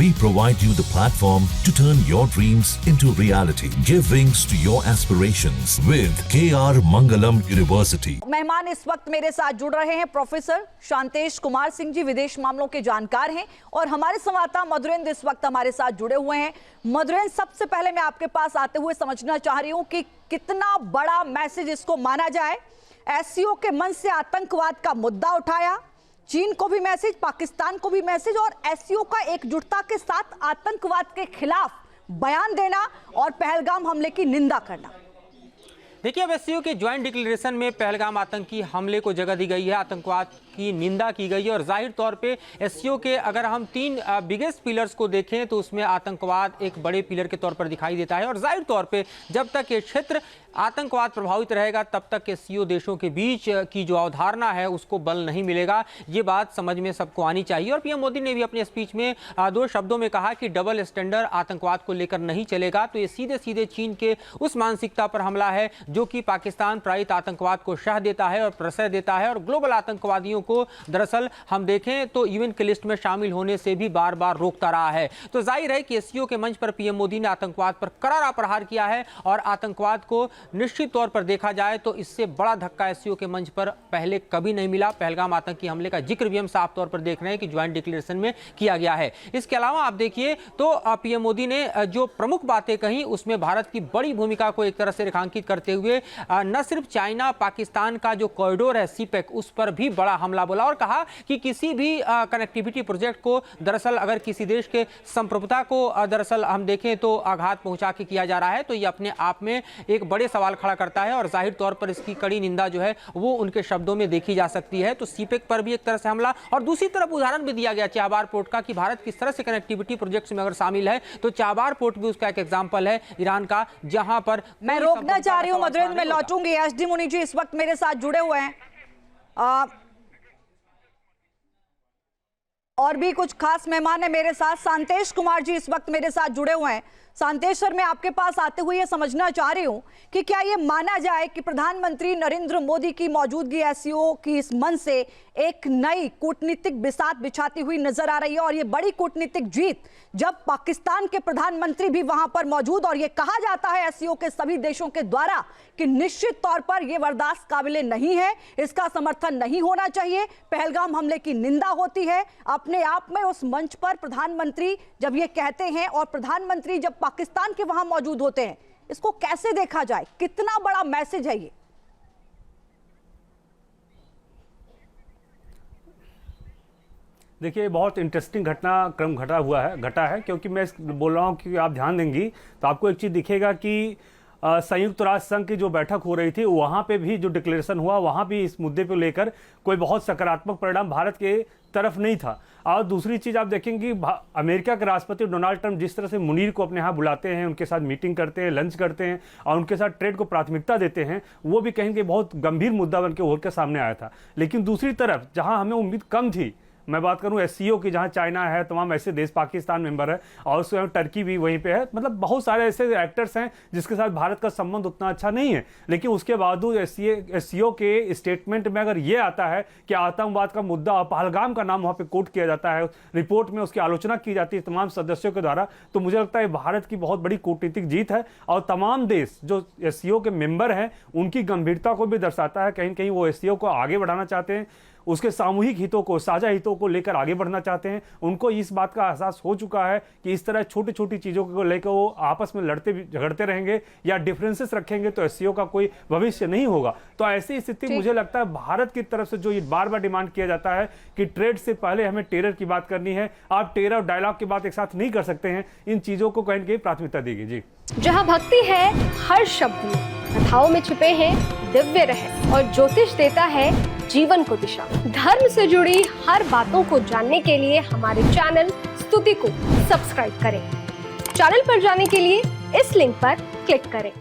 We provide you the platform to turn your dreams into reality. Give wings to your aspirations with KR Mangalam University. मेहमान इस वक्त मेरे साथ जुड़ रहे हैं प्रोफेसर शांतेश कुमार सिंह जी, विदेश मामलों के जानकार हैं, और हमारे संवाददाता मधुरेंद्र इस वक्त हमारे साथ जुड़े हुए हैं। मधुरेंद्र, सबसे पहले मैं आपके पास आते हुए समझना चाह रही हूं कि कितना बड़ा मैसेज इसको माना जाए। एससीओ के मंच से आतंकवाद का मुद्दा उठाया, चीन को भी मैसेज, पाकिस्तान को भी मैसेज, और एससीओ का एकजुटता के साथ आतंकवाद के खिलाफ बयान देना और पहलगाम हमले की निंदा करना। देखिए, अब एससीओ के ज्वाइंट डिक्लेरेशन में पहलगाम आतंकी हमले को जगह दी गई है, आतंकवाद की निंदा की गई है, और जाहिर तौर पे एससीओ के अगर हम तीन बिगेस्ट पिलर्स को देखें तो उसमें आतंकवाद एक बड़े पिलर के तौर पर दिखाई देता है। और जाहिर तौर पे जब तक ये क्षेत्र आतंकवाद प्रभावित रहेगा तब तक एससीओ देशों के बीच की जो अवधारणा है उसको बल नहीं मिलेगा। ये बात समझ में सबको आनी चाहिए। और पीएम मोदी ने भी अपने स्पीच में दो शब्दों में कहा कि डबल स्टैंडर्ड आतंकवाद को लेकर नहीं चलेगा। तो ये सीधे सीधे चीन के उस मानसिकता पर हमला है जो कि पाकिस्तान प्रायोजित आतंकवाद को शह देता है और प्रश्रय देता है, और ग्लोबल आतंकवादियों को दरअसल हम देखें तो यूएन की लिस्ट में शामिल होने से भी बार बार रोकता रहा है। तो जाहिर है कि एससीओ के मंच पर पीएम मोदी ने आतंकवाद पर करारा प्रहार किया है, और आतंकवाद को निश्चित तौर पर देखा जाए तो इससे बड़ा धक्का एससीओ के मंच पर पहले कभी नहीं मिला। पहलगाम आतंकी हमले का जिक्र भी हम साफ तौर पर देख रहे हैं कि ज्वाइंट डिक्लेरेशन में किया गया है। इसके अलावा आप देखिए तो पीएम मोदी ने जो प्रमुख बातें कही उसमें भारत की बड़ी भूमिका को एक तरह से रेखांकित करते हुए न सिर्फ चाइना पाकिस्तान का जो कॉरिडोर है सीपेक, उस पर भी बड़ा हमला बोला, और कहा कि किसी भी कनेक्टिविटी प्रोजेक्ट को दरअसल अगर किसी देश के संप्रभुता को दरअसल हम देखें तो आघात पहुंचा के किया जा रहा है तो ये अपने आप में एक बड़े सवाल खड़ा करता है, और जाहिर तौर पर इसकी कड़ी निंदा जो है वो उनके शब्दों में देखी जा सकती है। तो सीपेक पर भी एक तरह से हमला, और दूसरी तरफ उदाहरण भी दिया गया चाबार पोर्ट का कि भारत किस तरह से कनेक्टिविटी प्रोजेक्ट्स में अगर शामिल है तो चाबार पोर्ट भी उसका एक एग्जाम्पल है ईरान का, जहां पर मैं रोकना चाह रही हूं मधुरेंद्र, मैं लौटूंगी। एसडी मुनि जी इस वक्त मेरे साथ जुड़े हुए हैं, और भी कुछ खास मेहमान है मेरे साथ। शांतेश कुमार जी इस वक्त मेरे साथ जुड़े हुए हैं। शांतेश सर, मैं आपके पास आते हुए ये समझना चाह रही हूं कि क्या ये माना जाए कि प्रधानमंत्री नरेंद्र मोदी की मौजूदगी एससीओ की इस मंच से एक नई कूटनीतिक बिसात बिछाती हुई नजर आ रही है, और ये बड़ी कूटनीतिक जीत जब पाकिस्तान के प्रधानमंत्री भी वहां पर मौजूद, और ये कहा जाता है एससीओ के सभी देशों के द्वारा कि निश्चित तौर पर यह बर्दाश्त काबिले नहीं है, इसका समर्थन नहीं होना चाहिए, पहलगाम हमले की निंदा होती है। अपने आप में उस मंच पर प्रधानमंत्री जब ये कहते हैं और प्रधानमंत्री जब पाकिस्तान के वहां मौजूद होते हैं, इसको कैसे देखा जाए? कितना बड़ा मैसेज है ये? देखिए, बहुत इंटरेस्टिंग घटनाक्रम घटा है, क्योंकि मैं बोल रहा हूँ कि आप ध्यान देंगी तो आपको एक चीज़ दिखेगा कि संयुक्त राष्ट्र संघ की जो बैठक हो रही थी वहाँ पे भी जो डिक्लेरेशन हुआ वहाँ भी इस मुद्दे को लेकर कोई बहुत सकारात्मक परिणाम भारत के तरफ नहीं था। और दूसरी चीज़ आप देखेंगे अमेरिका के राष्ट्रपति डोनाल्ड ट्रंप जिस तरह से मुनीर को अपने यहाँ बुलाते हैं, उनके साथ मीटिंग करते हैं, लंच करते हैं और उनके साथ ट्रेड को प्राथमिकता देते हैं, वो भी कहेंगे बहुत गंभीर मुद्दा बन के उभर के सामने आया था। लेकिन दूसरी तरफ जहाँ हमें उम्मीद कम थी, मैं बात करूं एससीओ की, जहां चाइना है, तमाम ऐसे देश, पाकिस्तान मेंबर है और उसके टर्की भी वहीं पे है, मतलब बहुत सारे ऐसे एक्टर्स हैं जिसके साथ भारत का संबंध उतना अच्छा नहीं है। लेकिन उसके बावजूद एससीओ के स्टेटमेंट में अगर ये आता है कि आतंकवाद का मुद्दा और पहलगाम का नाम वहाँ पे कोट किया जाता है, रिपोर्ट में उसकी आलोचना की जाती है तमाम सदस्यों के द्वारा, तो मुझे लगता है भारत की बहुत बड़ी कूटनीतिक जीत है और तमाम देश जो एससीओ के मेंबर हैं उनकी गंभीरता को भी दर्शाता है। कहीं न कहीं वो एससीओ को आगे बढ़ाना चाहते हैं, उसके सामूहिक हितों को, साझा हितों को लेकर आगे बढ़ना चाहते हैं। उनको इस बात का एहसास हो चुका है कि इस तरह छोटी छोटी चीज़ों को लेकर वो आपस में लड़ते झगड़ते रहेंगे या डिफरेंसेस रखेंगे तो एससीओ का कोई भविष्य नहीं होगा। तो ऐसी स्थिति मुझे लगता है भारत की तरफ से जो ये बार बार डिमांड किया जाता है कि ट्रेड से पहले हमें टेरर की बात करनी है, आप टेरर और डायलॉग की बात एक साथ नहीं कर सकते हैं, इन चीज़ों को कहीं कहीं प्राथमिकता देगी। जी, जहाँ भक्ति है हर शब्द में, कथाओं में छिपे हैं दिव्य रहस्य, और ज्योतिष देता है जीवन को दिशा। धर्म से जुड़ी हर बातों को जानने के लिए हमारे चैनल स्तुति को सब्सक्राइब करें। चैनल पर जाने के लिए इस लिंक पर क्लिक करें।